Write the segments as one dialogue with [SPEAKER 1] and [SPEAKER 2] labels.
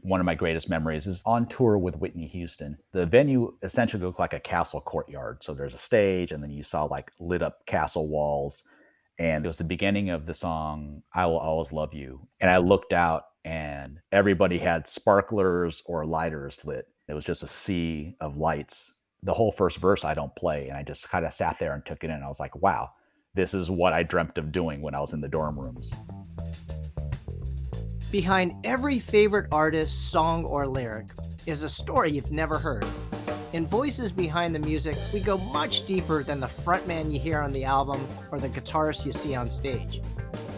[SPEAKER 1] One of my greatest memories is on tour with Whitney Houston. The venue essentially looked like a castle courtyard. So there's a stage, and then you saw like lit up castle walls. And it was the beginning of the song "I Will Always Love You." And I looked out, and everybody had sparklers or lighters lit. It was just a sea of lights. The whole first verse I don't play, and I just kind of sat there and took it in. I was like, wow, this is what I dreamt of doing when I was in the dorm rooms.
[SPEAKER 2] Behind every favorite artist, song, or lyric is a story you've never heard. In Voices Behind the Music, we go much deeper than the frontman you hear on the album or the guitarist you see on stage.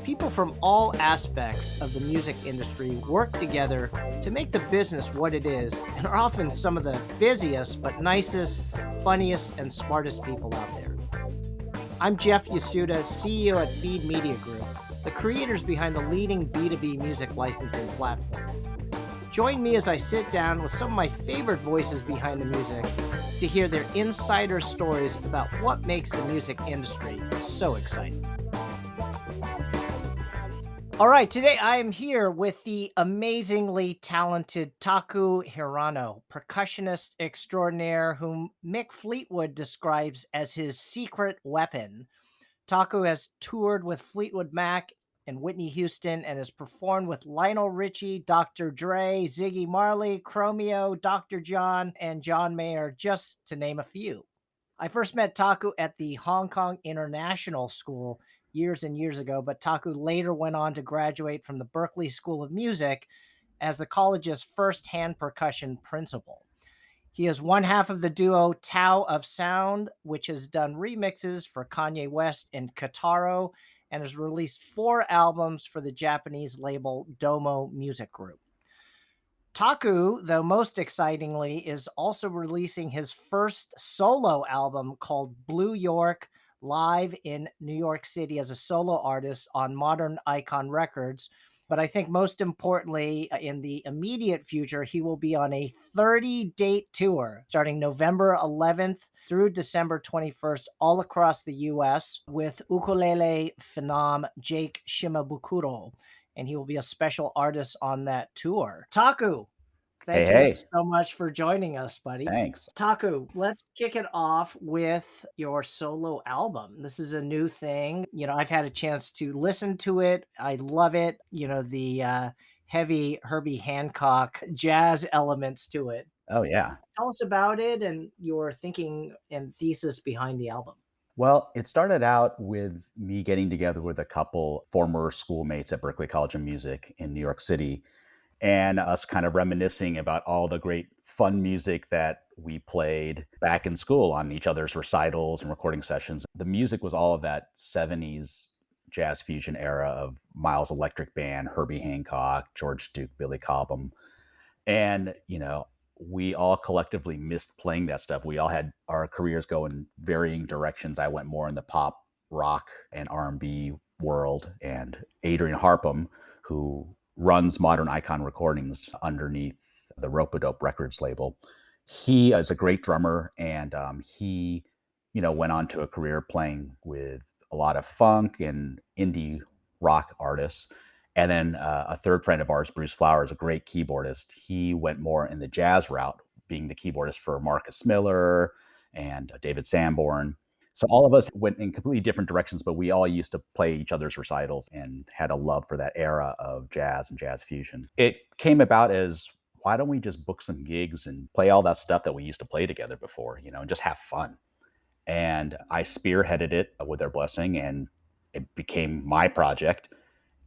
[SPEAKER 2] People from all aspects of the music industry work together to make the business what it is and are often some of the busiest but nicest, funniest, and smartest people out there. I'm Jeff Yasuda, CEO at Feed Media Group, the creators behind the leading B2B music licensing platform. Join me as I sit down with some of my favorite voices behind the music to hear their insider stories about what makes the music industry so exciting. All right, today I am here with the amazingly talented Taku Hirano, percussionist extraordinaire whom Mick Fleetwood describes as his secret weapon. Taku has toured with Fleetwood Mac and Whitney Houston and has performed with Lionel Richie, Dr. Dre, Ziggy Marley, Chromeo, Dr. John, and John Mayer, just to name a few. I first met Taku at the Hong Kong International School years and years ago, but Taku later went on to graduate from the Berklee School of Music as the college's first hand percussion principal. He is one half of the duo Tao of Sound, which has done remixes for Kanye West and Kataro, and has released 4 albums for the Japanese label Domo Music Group. Taku, though most excitingly, is also releasing his first solo album called Blue York, live in New York City as a solo artist on Modern Icon Records. But I think most importantly, in the immediate future, he will be on a 30-date tour starting November 11th through December 21st, all across the US with ukulele phenom Jake Shimabukuro. And he will be a special artist on that tour. Taku,
[SPEAKER 1] Hey,
[SPEAKER 2] thank you
[SPEAKER 1] hey,
[SPEAKER 2] so much for joining us, buddy.
[SPEAKER 1] thanks.
[SPEAKER 2] Taku, let's kick it off with your solo album. This is a new thing. I've had a chance to listen to it. I love it. The heavy Herbie Hancock jazz elements to it.
[SPEAKER 1] Oh, yeah.
[SPEAKER 2] Tell us about it and your thinking and thesis behind the album.
[SPEAKER 1] Well, it started out with me getting together with a couple former schoolmates at Berklee College of Music in New York City, and us kind of reminiscing about all the great fun music that we played back in school on each other's recitals and recording sessions. The music was all of that 70s jazz fusion era of Miles Electric Band, Herbie Hancock, George Duke, Billy Cobham. And, we all collectively missed playing that stuff. We all had our careers go in varying directions. I went more in the pop, rock, and R&B world. And Adrian Harpham, who runs Modern Icon Recordings underneath the Rope-A-Dope Records label, he is a great drummer, and he, went on to a career playing with a lot of funk and indie rock artists. And then a third friend of ours, Bruce Flowers, a great keyboardist, he went more in the jazz route, being the keyboardist for Marcus Miller and David Sanborn. So all of us went in completely different directions, but we all used to play each other's recitals and had a love for that era of jazz and jazz fusion. It came about as, why don't we just book some gigs and play all that stuff that we used to play together before, and just have fun. And I spearheaded it with their blessing, and it became my project.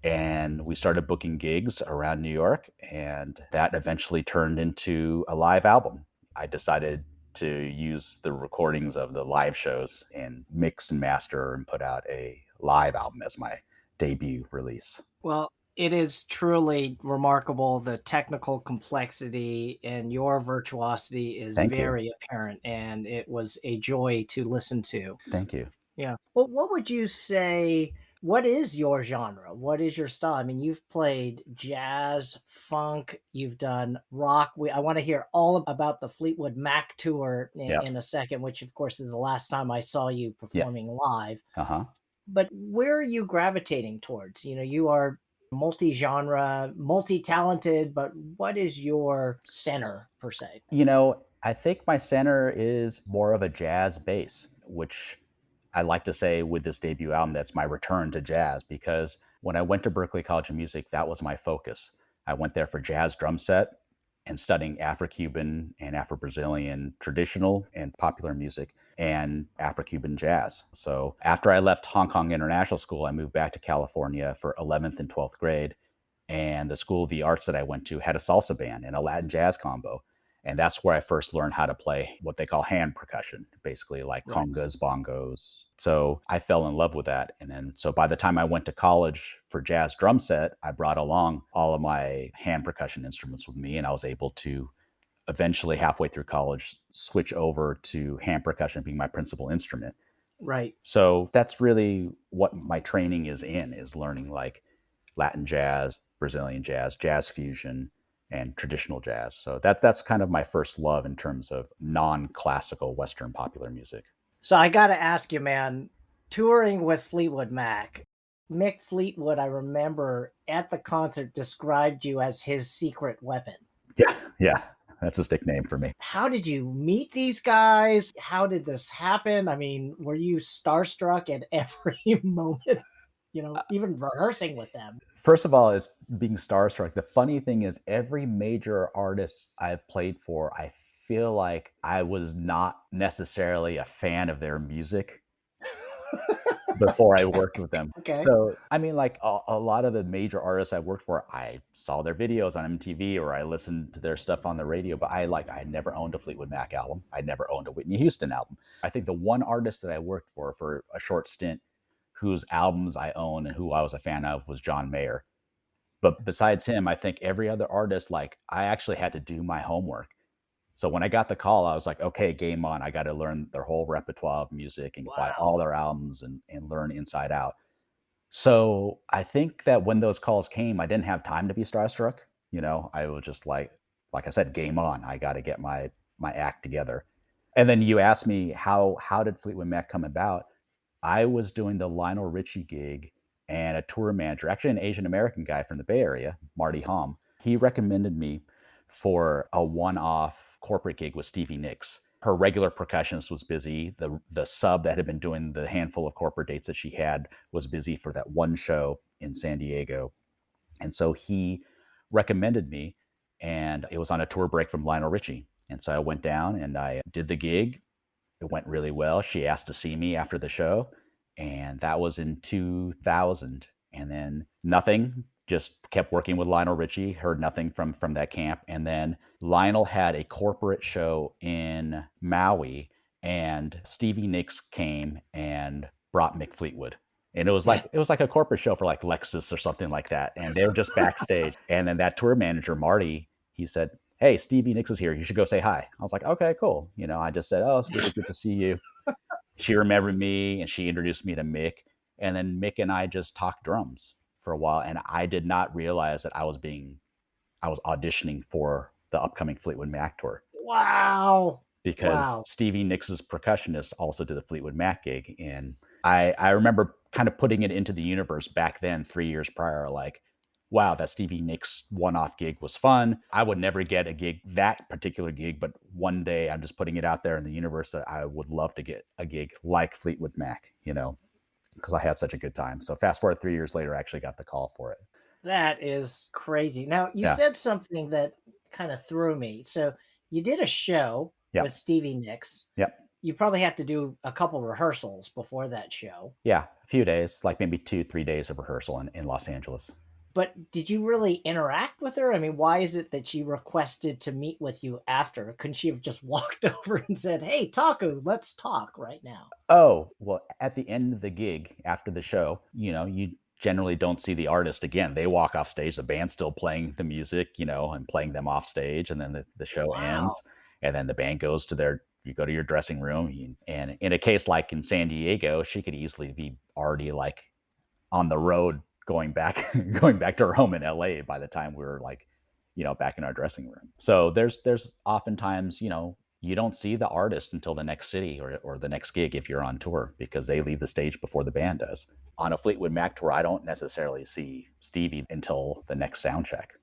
[SPEAKER 1] And we started booking gigs around New York, and that eventually turned into a live album. I decided to use the recordings of the live shows and mix and master and put out a live album as my debut release.
[SPEAKER 2] Well, it is truly remarkable. The technical complexity and your virtuosity is
[SPEAKER 1] Thank you.
[SPEAKER 2] very apparent, and it was a joy to listen to.
[SPEAKER 1] Thank you.
[SPEAKER 2] Yeah. Well, what would you say? What is your genre? What is your style? I mean, you've played jazz, funk, you've done rock. I want to hear all about the Fleetwood Mac tour
[SPEAKER 1] Yeah.
[SPEAKER 2] in a second, which, of course, is the last time I saw you
[SPEAKER 1] Yeah.
[SPEAKER 2] performing live.
[SPEAKER 1] Uh huh.
[SPEAKER 2] But where are you gravitating towards? You are multi-genre, multi-talented, but what is your center per se?
[SPEAKER 1] I think my center is more of a jazz bass, which I like to say with this debut album, that's my return to jazz because when I went to Berklee College of Music, that was my focus. I went there for jazz drum set and studying Afro-Cuban and Afro-Brazilian traditional and popular music and Afro-Cuban jazz. So after I left Hong Kong International School, I moved back to California for 11th and 12th grade. And the School of the Arts that I went to had a salsa band and a Latin jazz combo. And that's where I first learned how to play what they call hand percussion, basically like
[SPEAKER 2] Right.
[SPEAKER 1] congas, bongos. So I fell in love with that. And then, so by the time I went to college for jazz drum set, I brought along all of my hand percussion instruments with me. And I was able to eventually, halfway through college, switch over to hand percussion being my principal instrument.
[SPEAKER 2] Right.
[SPEAKER 1] So that's really what my training is learning like Latin jazz, Brazilian jazz, jazz fusion, and traditional jazz. So that's kind of my first love in terms of non-classical Western popular music.
[SPEAKER 2] So I got to ask you, man, touring with Fleetwood Mac, Mick Fleetwood, I remember at the concert described you as his secret weapon.
[SPEAKER 1] Yeah, yeah, that's his nickname for me.
[SPEAKER 2] How did you meet these guys? How did this happen? I mean, were you starstruck at every moment, even rehearsing with them?
[SPEAKER 1] First of all, is being starstruck. The funny thing is, every major artist I've played for, I feel like I was not necessarily a fan of their music before I
[SPEAKER 2] Okay.
[SPEAKER 1] worked with them.
[SPEAKER 2] Okay.
[SPEAKER 1] So, I mean, like a lot of the major artists I worked for, I saw their videos on MTV or I listened to their stuff on the radio, but I never owned a Fleetwood Mac album. I never owned a Whitney Houston album. I think the one artist that I worked for a short stint whose albums I own and who I was a fan of was John Mayer. But besides him, I think every other artist, like I actually had to do my homework. So when I got the call, I was like, okay, game on. I got to learn their whole repertoire of music and buy all
[SPEAKER 2] Wow.
[SPEAKER 1] their albums and learn inside out. So I think that when those calls came, I didn't have time to be starstruck. I was just like I said, game on. I got to get my act together. And then you asked me how did Fleetwood Mac come about? I was doing the Lionel Richie gig and a tour manager, actually an Asian American guy from the Bay Area, Marty Hom. He recommended me for a one-off corporate gig with Stevie Nicks. Her regular percussionist was busy. The sub that had been doing the handful of corporate dates that she had was busy for that one show in San Diego. And so he recommended me, and it was on a tour break from Lionel Richie. And so I went down and I did the gig. It went really well. She asked to see me after the show, and that was in 2000. And then nothing, just kept working with Lionel Richie, heard nothing from that camp. And then Lionel had a corporate show in Maui, and Stevie Nicks came and brought Mick Fleetwood. And it was like a corporate show for like Lexus or something like that. And they were just backstage. And then that tour manager, Marty, he said, "Hey, Stevie Nicks is here. You should go say hi." I was like, "Okay, cool." I just said, "Oh, it's really good to see you." She remembered me and she introduced me to Mick. And then Mick and I just talked drums for a while. And I did not realize that I was auditioning for the upcoming Fleetwood Mac tour
[SPEAKER 2] Wow.
[SPEAKER 1] because
[SPEAKER 2] Wow.
[SPEAKER 1] Stevie Nicks' percussionist also did the Fleetwood Mac gig. And I remember kind of putting it into the universe back then, 3 years prior, like, wow, that Stevie Nicks one-off gig was fun. I would never get a gig, that particular gig, but one day I'm just putting it out there in the universe that I would love to get a gig like Fleetwood Mac, because I had such a good time. So fast forward 3 years later, I actually got the call for it.
[SPEAKER 2] That is crazy. Now, you
[SPEAKER 1] Yeah.
[SPEAKER 2] said something that kind of threw me. So, you did a show with
[SPEAKER 1] Yep.
[SPEAKER 2] Stevie Nicks.
[SPEAKER 1] Yep.
[SPEAKER 2] You probably had to do a couple rehearsals before that show.
[SPEAKER 1] Yeah. A few days, like maybe 2, 3 days of rehearsal in Los Angeles.
[SPEAKER 2] But did you really interact with her? I mean, why is it that she requested to meet with you after? Couldn't she have just walked over and said, "Hey, Taku, let's talk right now"?
[SPEAKER 1] Oh, well, at the end of the gig, after the show, you generally don't see the artist again. They walk off stage, the band's still playing the music, and playing them off stage, and then the show
[SPEAKER 2] Wow.
[SPEAKER 1] ends, and then the band goes to you go to your dressing room, and in a case like in San Diego, she could easily be already like on the road going back going back to her home in LA by the time we were like, back in our dressing room. So there's oftentimes, You don't see the artist until the next city or the next gig if you're on tour because they leave the stage before the band does. On a Fleetwood Mac tour, I don't necessarily see Stevie until the next sound check.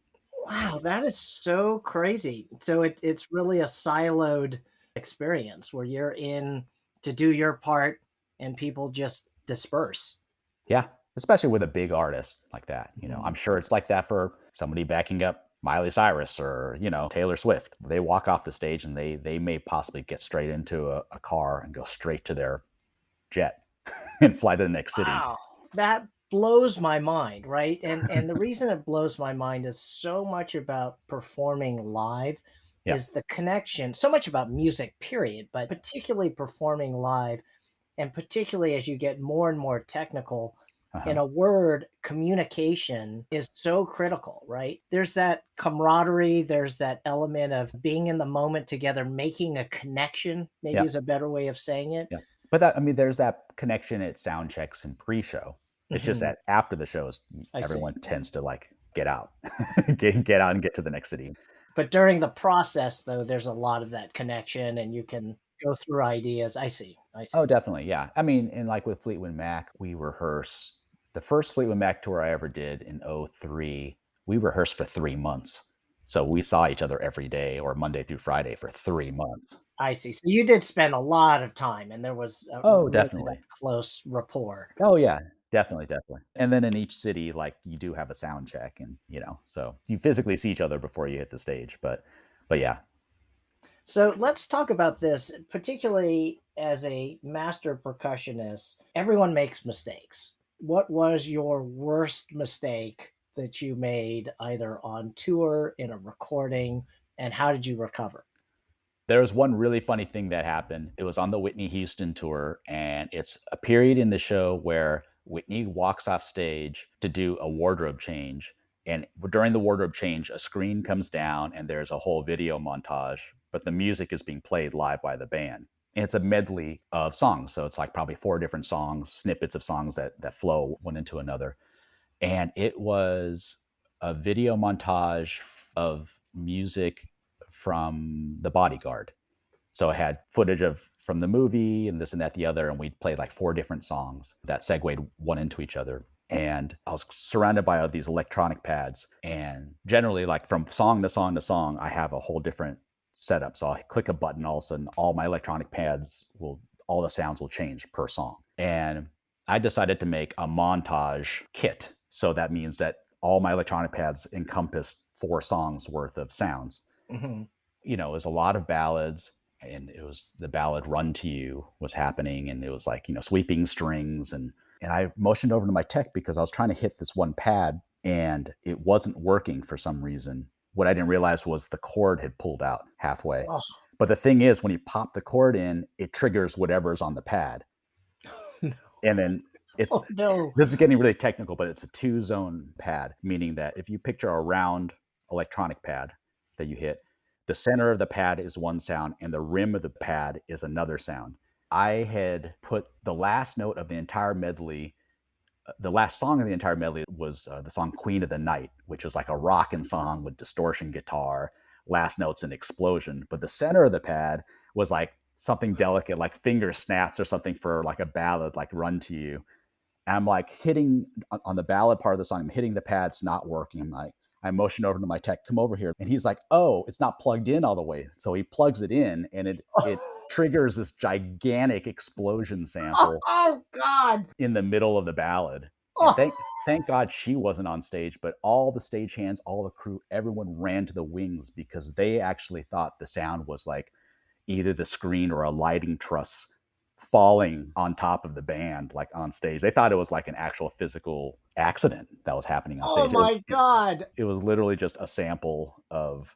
[SPEAKER 2] Wow, that is so crazy. So it's really a siloed experience where you're in to do your part and people just disperse.
[SPEAKER 1] Yeah, especially with a big artist like that. I'm
[SPEAKER 2] Mhm.
[SPEAKER 1] sure it's like that for somebody backing up Miley Cyrus or, Taylor Swift. They walk off the stage and they may possibly get straight into a car and go straight to their jet and fly to the next city.
[SPEAKER 2] Wow, that blows my mind, right? And the reason it blows my mind is so much about performing live
[SPEAKER 1] Yeah.
[SPEAKER 2] is the connection, so much about music, period, but particularly performing live, and particularly as you get more and more technical, in
[SPEAKER 1] Uh-huh.
[SPEAKER 2] a word, communication is so critical, right? There's that camaraderie, there's that element of being in the moment together, making a connection, maybe
[SPEAKER 1] Yeah.
[SPEAKER 2] is a better way of saying it.
[SPEAKER 1] Yeah. But that I mean, there's that connection at sound checks and pre-show. It's just
[SPEAKER 2] Mhm.
[SPEAKER 1] that after the shows,
[SPEAKER 2] I see.
[SPEAKER 1] everyone tends to like get out, get out and get to the next city.
[SPEAKER 2] But during the process, though, there's a lot of that connection and you can go through ideas. I see, I
[SPEAKER 1] Oh,
[SPEAKER 2] see.
[SPEAKER 1] definitely. Yeah. I mean, and like with Fleetwood Mac, we rehearse the first Fleetwood Mac tour I ever did in '03. We rehearsed for 3 months. So we saw each other every day or Monday through Friday for 3 months.
[SPEAKER 2] I see. So you did spend a lot of time and there was a
[SPEAKER 1] Oh,
[SPEAKER 2] really that
[SPEAKER 1] definitely.
[SPEAKER 2] close rapport.
[SPEAKER 1] Oh, yeah. Definitely, definitely. And then in each city, like, you do have a sound check and, so you physically see each other before you hit the stage, but yeah.
[SPEAKER 2] So let's talk about this, particularly as a master percussionist. Everyone makes mistakes. What was your worst mistake that you made either on tour, in a recording, and how did you recover?
[SPEAKER 1] There was one really funny thing that happened. It was on the Whitney Houston tour, and it's a period in the show where Whitney walks off stage to do a wardrobe change. And during the wardrobe change, a screen comes down and there's a whole video montage, but the music is being played live by the band. And it's a medley of songs. So it's like probably four different songs, snippets of songs that flow one into another. And it was a video montage of music from The Bodyguard. So it had footage of from the movie and this and that, the other, and we played like four different songs that segued one into each other. And I was surrounded by all these electronic pads. And generally, like from song to song to song, I have a whole different setup. So I'll click a button, all of a sudden, all the sounds will change per song. And I decided to make a montage kit. So that means that all my electronic pads encompassed four songs worth of sounds.
[SPEAKER 2] Mhm.
[SPEAKER 1] It was a lot of ballads, and it was the ballad Run to You was happening, and it was like, sweeping strings, and I motioned over to my tech because I was trying to hit this one pad and it wasn't working for some reason. What I didn't realize was the cord had pulled out halfway.
[SPEAKER 2] Oh,
[SPEAKER 1] But the thing is, when you pop the cord in, it triggers whatever's on the pad.
[SPEAKER 2] no.
[SPEAKER 1] And then it's
[SPEAKER 2] Oh, no.
[SPEAKER 1] this is getting really technical, but it's a two-zone pad, meaning that if you picture a round electronic pad that you hit, the center of the pad is one sound and the rim of the pad is another sound. I had put the last note of the entire medley the last song of the entire medley was the song Queen of the Night, which was like a rockin' song with distortion guitar, last notes and explosion. But the center of the pad was like something delicate, like finger snaps or something for like a ballad, like Run to You. And I'm like hitting on the ballad part of the song, I'm hitting the pad, it's not working. I motion over to my tech, come over here. And he's like, oh, it's not plugged in all the way. So he plugs it in and it triggers this gigantic explosion
[SPEAKER 2] Oh,
[SPEAKER 1] sample
[SPEAKER 2] oh God.
[SPEAKER 1] in the middle of the ballad. And
[SPEAKER 2] Oh,
[SPEAKER 1] thank God she wasn't on stage, but all the stagehands, all the crew, everyone ran to the wings because they actually thought the sound was like either the screen or a lighting truss falling on top of the band, like on stage. They thought it was like an actual physical accident that was happening on
[SPEAKER 2] oh
[SPEAKER 1] stage.
[SPEAKER 2] my God.
[SPEAKER 1] It was literally just a sample of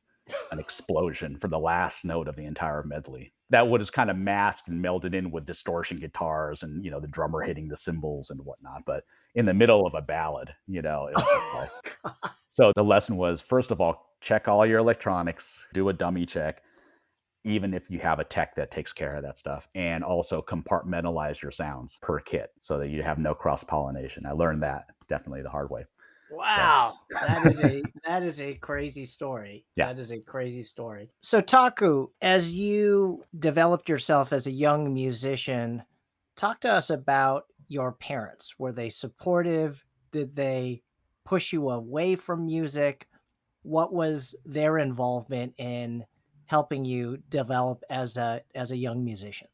[SPEAKER 1] an explosion for the last note of the entire medley that was kind of masked and melded in with distortion guitars and the drummer hitting the cymbals and whatnot. But in the middle of a ballad, it was just like
[SPEAKER 2] Oh, God.
[SPEAKER 1] so. The lesson was first of all, check all your electronics, do a dummy check, even if you have a tech that takes care of that stuff, and also compartmentalize your sounds per kit so that you have no cross pollination. I learned that definitely the hard way. So,
[SPEAKER 2] Wow. That is a crazy story.
[SPEAKER 1] yeah.
[SPEAKER 2] That is a crazy story. So Taku, as you developed yourself as a young musician, talk to us about your parents. Were they supportive? Did they push you away from music? What was their involvement in helping you develop as a young musician?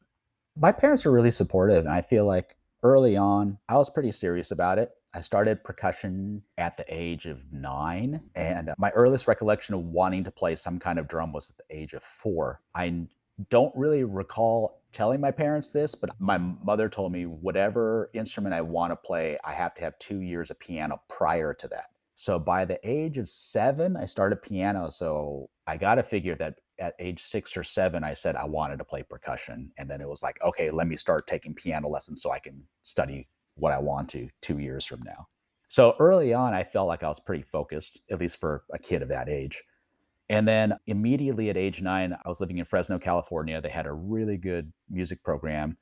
[SPEAKER 1] My parents were really supportive, and I feel like early on, I was pretty serious about it. I started percussion at the age of 9, and my earliest recollection of wanting to play some kind of drum was at the age of 4. Don't really recall telling my parents this, but my mother told me whatever instrument I want to play, I have to have 2 years of piano prior to that. So by the age of 7, I started piano, so I gotta figure that at age 6 or 7, I said I wanted to play percussion, and then it was like, "Okay, let me start taking piano lessons so I can study what I want to 2 years from now." So early on, I felt like I was pretty focused, at least for a kid of that age. And then immediately at age 9, I was living in Fresno, California. They had a really good music program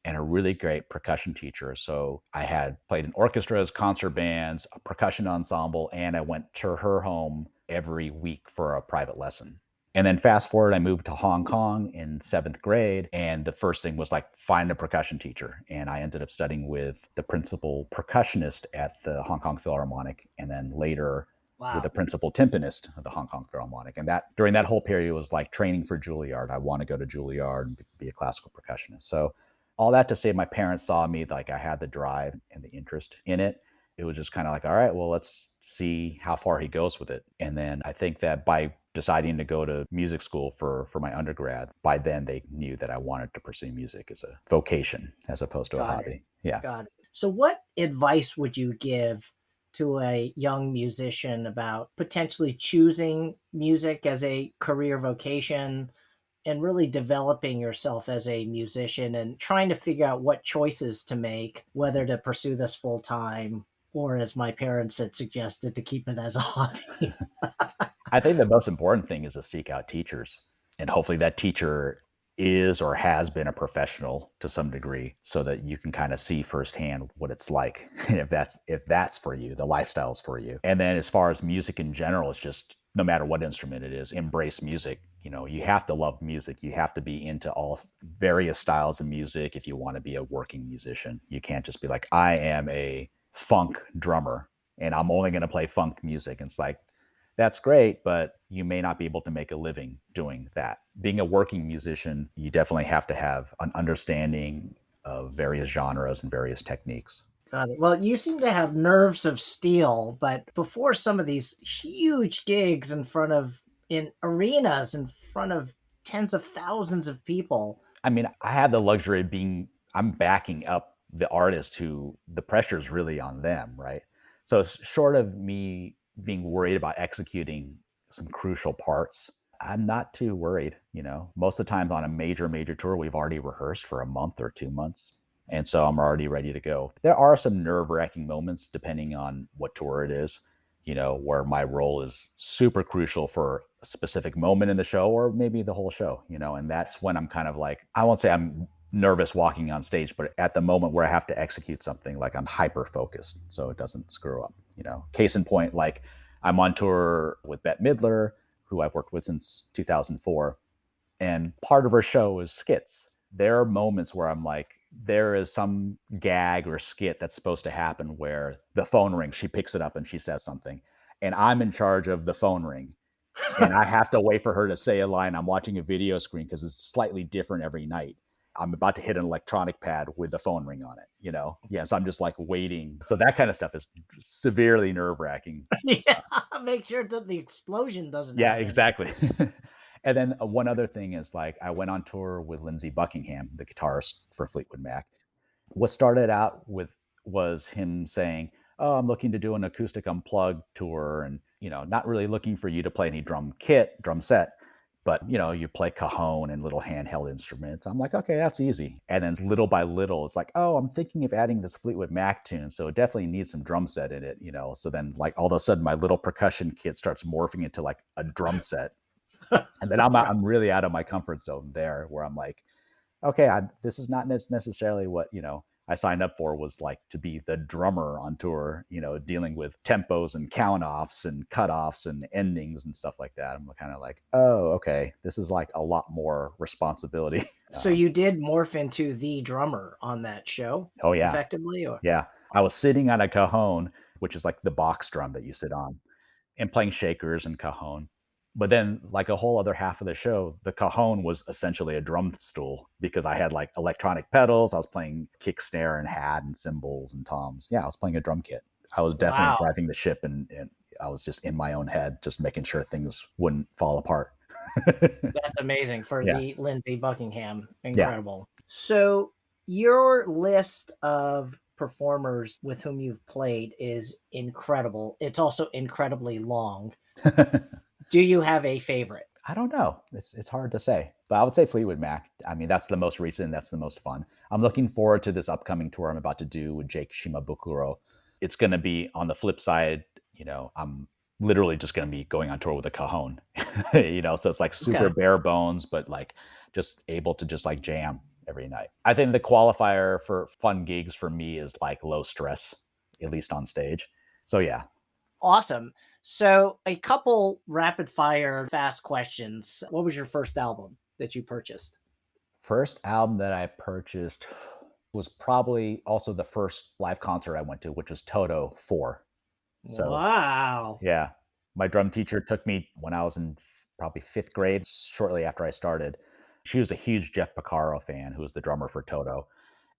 [SPEAKER 1] and a really great percussion teacher. So I had played in orchestras, concert bands, a percussion ensemble, and I went to her home every week for a private lesson. And then fast forward, I moved to Hong Kong in 7th grade. And the first thing was like, find a percussion teacher. And I ended up studying with the principal percussionist at the Hong Kong Philharmonic. And then later, with the
[SPEAKER 2] Wow.
[SPEAKER 1] principal timpanist of the Hong Kong Philharmonic. And that during that whole period was like training for Julliard. I want to go to Julliard and be a classical percussionist. So all that to say, my parents saw me like I had the drive and the interest in it. It was just kind of like, all right, well, let's see how far he goes with it. And then I think that by deciding to go to music school for my undergrad, by then they knew that I wanted to pursue music as a vocation as opposed to a
[SPEAKER 2] Got it.
[SPEAKER 1] hobby. Yeah.
[SPEAKER 2] Got it. So what advice would you give to a young musician about potentially choosing music as a career vocation and really developing yourself as a musician and trying to figure out what choices to make, whether to pursue this full time or, as my parents had suggested, to keep it as a hobby?
[SPEAKER 1] I think the most important thing is to seek out teachers, and hopefully that teacher is or has been a professional to some degree so that you can kind of see firsthand what it's like if that's for you, the lifestyle's for you. And then as far as music in general, it's just no matter what instrument it is, embrace music. You have to love music. You have to be into all various styles of music if you want to be a working musician. You can't just be like, I am a funk drummer and I'm only going to play funk music. And it's like, that's great, but you may not be able to make a living doing that. Being a working musician, you definitely have to have an understanding of various genres and various techniques.
[SPEAKER 2] Got it. Well, you seem to have nerves of steel, but before some of these huge gigs in arenas in front of tens of thousands of people.
[SPEAKER 1] I mean, I have the luxury of I'm backing up the artist who the pressure is really on them, right? So it's short of me being worried about executing some crucial parts. I'm not too worried, Most of the time on a major tour, we've already rehearsed for a month or 2 months. And so I'm already ready to go. There are some nerve wracking moments depending on what tour it is, where my role is super crucial for a specific moment in the show or maybe the whole show, and that's when I'm kind of like, I won't say I'm nervous walking on stage, but at the moment where I have to execute something, like I'm hyper focused so it doesn't screw up, Case in point, like I'm on tour with Bette Midler, who I've worked with since 2004, and part of her show is skits. There are moments where I'm like, there is some gag or skit that's supposed to happen where the phone rings, she picks it up and she says something, and I'm in charge of the phone ring. And I have to wait for her to say a line. I'm watching a video screen because it's slightly different every night. I'm about to hit an electronic pad with the phone ring on it. Yes, I'm just like waiting. So that kind of stuff is severely nerve wracking.
[SPEAKER 2] Yeah, make sure that the explosion doesn't
[SPEAKER 1] Yeah,
[SPEAKER 2] happen.
[SPEAKER 1] exactly. And then one other thing is like I went on tour with Lindsey Buckingham, the guitarist for Fleetwood Mac. What started out with was him saying, "Oh, I'm looking to do an acoustic unplugged tour, and not really looking for you to play any drum set, but you play cajon and little handheld instruments." I'm like, "Okay, that's easy." And then little by little, it's like, "Oh, I'm thinking of adding this Fleetwood Mac tune, so it definitely needs some drum set in it." So then, like all of a sudden, my little percussion kit starts morphing into like a drum set, and then I'm really out of my comfort zone there, where I'm like, okay, this is not necessarily what I signed up for was like to be the drummer on tour, dealing with tempos and count offs and cutoffs and endings and stuff like that. I'm kind of like, oh, okay, this is like a lot more responsibility.
[SPEAKER 2] So you did morph into the drummer on that show
[SPEAKER 1] Oh, yeah.
[SPEAKER 2] effectively, or
[SPEAKER 1] Yeah. I was sitting on a cajon, which is like the box drum that you sit on, and playing shakers and cajon. But then, like a whole other half of the show, the cajon was essentially a drum stool because I had like electronic pedals. I was playing kick, snare, and hat, and cymbals and toms. Yeah, I was playing a drum kit. I was definitely
[SPEAKER 2] wow,
[SPEAKER 1] driving the ship, and I was just in my own head, just making sure things wouldn't fall apart.
[SPEAKER 2] that's amazing for
[SPEAKER 1] Yeah,
[SPEAKER 2] the Lindsey Buckingham.
[SPEAKER 1] yeah.
[SPEAKER 2] Incredible. So your list of performers with whom you've played is incredible. It's also incredibly long. Do you have a favorite?
[SPEAKER 1] I don't know. It's hard to say, but I would say Fleetwood Mac. I mean, that's the most recent. That's the most fun. I'm looking forward to this upcoming tour I'm about to do with Jake Shimabukuro. It's going to be on the flip side. I'm literally just going to be going on tour with a cajon. So it's like super
[SPEAKER 2] Okay.
[SPEAKER 1] bare bones, but like just able to just like jam every night. I think the qualifier for fun gigs for me is like low stress, at least on stage. So yeah,
[SPEAKER 2] Awesome. So, a couple rapid fire fast questions. What was your first album that you purchased?
[SPEAKER 1] first album that I purchased was probably also the first live concert I went to, which was Toto 4. So,
[SPEAKER 2] Wow.
[SPEAKER 1] yeah, my drum teacher took me when I was in probably 5th grade, shortly after I started. She was a huge Jeff Porcaro fan, who was the drummer for Toto,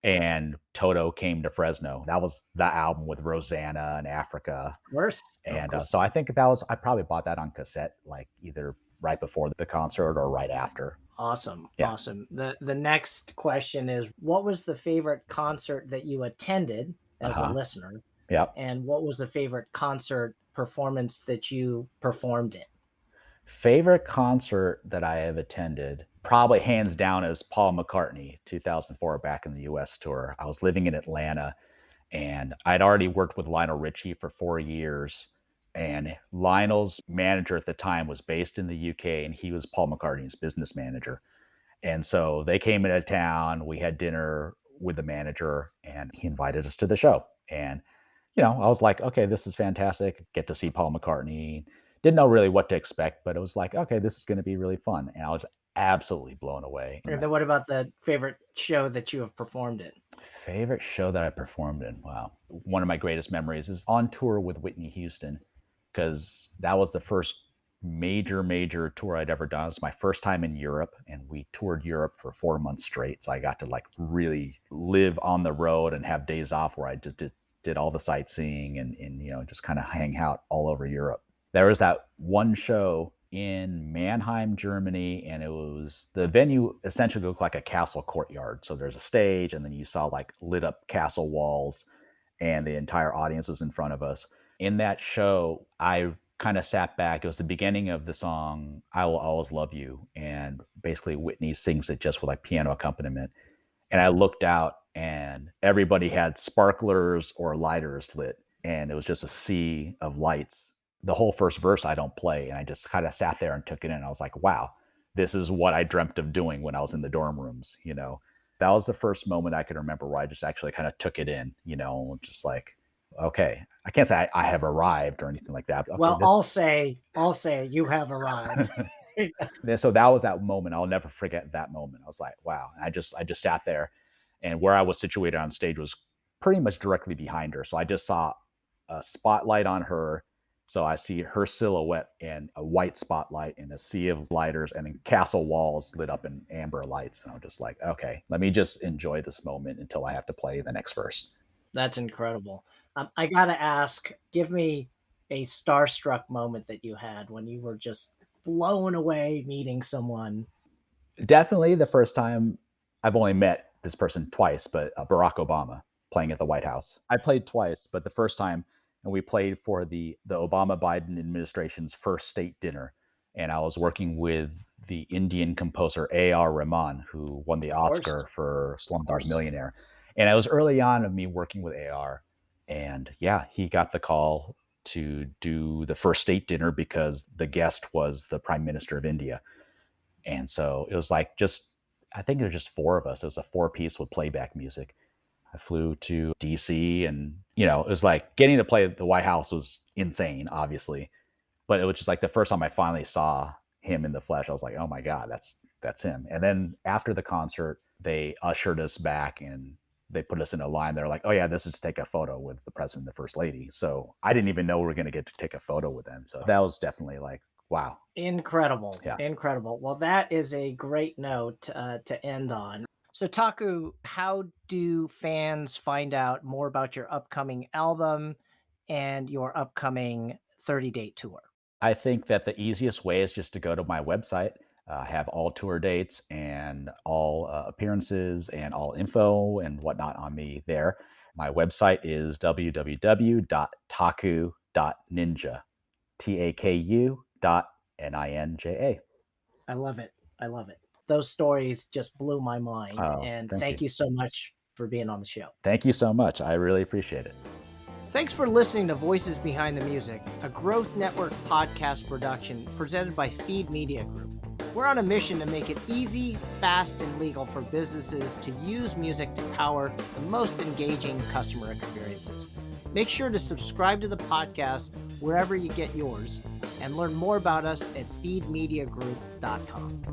[SPEAKER 1] and Toto came to Fresno. That was the album with Rosanna and Africa,
[SPEAKER 2] Of course. Of
[SPEAKER 1] and, so
[SPEAKER 2] course.
[SPEAKER 1] I think I probably bought that on cassette, like, either right before the concert or right after.
[SPEAKER 2] Awesome.
[SPEAKER 1] Yeah.
[SPEAKER 2] Awesome. The next question is, what was the favorite concert that you attended as a
[SPEAKER 1] Uh-huh.
[SPEAKER 2] listener?
[SPEAKER 1] Yep.
[SPEAKER 2] And what was the favorite concert performance that you performed in?
[SPEAKER 1] Favorite concert that I have attended, probably hands down, is Paul McCartney, 2004, back in the US tour. I was living in Atlanta, and I'd already worked with Lionel Richie for 4 years, and Lionel's manager at the time was based in the UK, and he was Paul McCartney's business manager. And so they came into town, we had dinner with the manager, and he invited us to the show. And I was like, "Okay, this is fantastic. Get to see Paul McCartney." Didn't know really what to expect, but it was like, "Okay, this is gonna be really fun." And I was absolutely blown away.
[SPEAKER 2] And then what about the favorite show that you have performed in?
[SPEAKER 1] Favorite show that I performed in? Wow. One of my greatest memories is on tour with Whitney Houston, because that was the first major tour I'd ever done. It was my first time in Europe, and we toured Europe for 4 months straight, so I got to, like, really live on the road and have days off where I just did all the sightseeing and just kinda hang out all over Europe. There was that one show in Mannheim, Germany, and it was the venue essentially looked like a castle courtyard. So there's a stage, and then you saw like lit up castle walls, and the entire audience was in front of us. In that show, I kind of sat back. It was the beginning of the song "I Will Always Love You," and basically Whitney sings it just with like piano accompaniment. And I looked out, and everybody had sparklers or lighters lit, and it was just a sea of lights. The whole first verse I don't play, and I just kinda sat there and took it in. I was like, "Wow, this is what I dreamt of doing when I was in the dorm rooms?" That was the first moment I can remember where I just actually kinda took it in, just like, "Okay." I can't say I have arrived or anything like that, but okay,
[SPEAKER 2] Well,
[SPEAKER 1] this
[SPEAKER 2] I'll say you have arrived.
[SPEAKER 1] So that was that moment. I'll never forget that moment. I was like, wow. And I just sat there, and where I was situated on stage was pretty much directly behind her. So I just saw a spotlight on her. So I see her silhouette and a white spotlight in a sea of lighters, and then castle walls lit up in amber lights. And I'm just like, okay, let me just enjoy this moment until I have to play the next verse.
[SPEAKER 2] That's incredible. I gotta ask, give me a starstruck moment that you had when you were just blown away meeting someone.
[SPEAKER 1] Definitely the first time. I've only met this person twice, but, Barack Obama playing at the White House. I played twice, but the first time, and we played for the Obama-Biden administration's first state dinner, and I was working with the Indian composer A.R. Rahman, who won the
[SPEAKER 2] Of course,
[SPEAKER 1] Oscar for
[SPEAKER 2] of
[SPEAKER 1] Slumdog
[SPEAKER 2] course.
[SPEAKER 1] Millionaire, and it was early on of me working with AR, and yeah, he got the call to do the first state dinner because the guest was the Prime Minister of India. And so it was like just I think it was just 4 of us. It was a 4-piece with playback music. I flew to DC, and, it was like getting to play at the White House was insane, obviously. But it was just like the first time I finally saw him in the flesh, I was like, "Oh my god, that's him." And then after the concert, they ushered us back and they put us in a line. They're like, "Oh yeah, this is to take a photo with the president and the first lady." So I didn't even know we were going to get to take a photo with them. So that was definitely like, wow.
[SPEAKER 2] Incredible.
[SPEAKER 1] Yeah.
[SPEAKER 2] Incredible. Well, that is a great note to end on. So, Taku, how do fans find out more about your upcoming album and your upcoming 30-date tour?
[SPEAKER 1] I think that the easiest way is just to go to my website. I have all tour dates and all appearances and all info and whatnot on me there. My website is www.taku.ninja, TAKU.NINJA.
[SPEAKER 2] I love it. I love it. Those stories just blew my mind.
[SPEAKER 1] Oh,
[SPEAKER 2] And
[SPEAKER 1] thank you.
[SPEAKER 2] thank you so much for being on the show.
[SPEAKER 1] Thank you so much. I really appreciate it.
[SPEAKER 2] Thanks for listening to Voices Behind the Music, a Growth Network podcast production presented by Feed Media Group. We're on a mission to make it easy, fast, and legal for businesses to use music to power the most engaging customer experiences. Make sure to subscribe to the podcast wherever you get yours and learn more about us at feedmediagroup.com.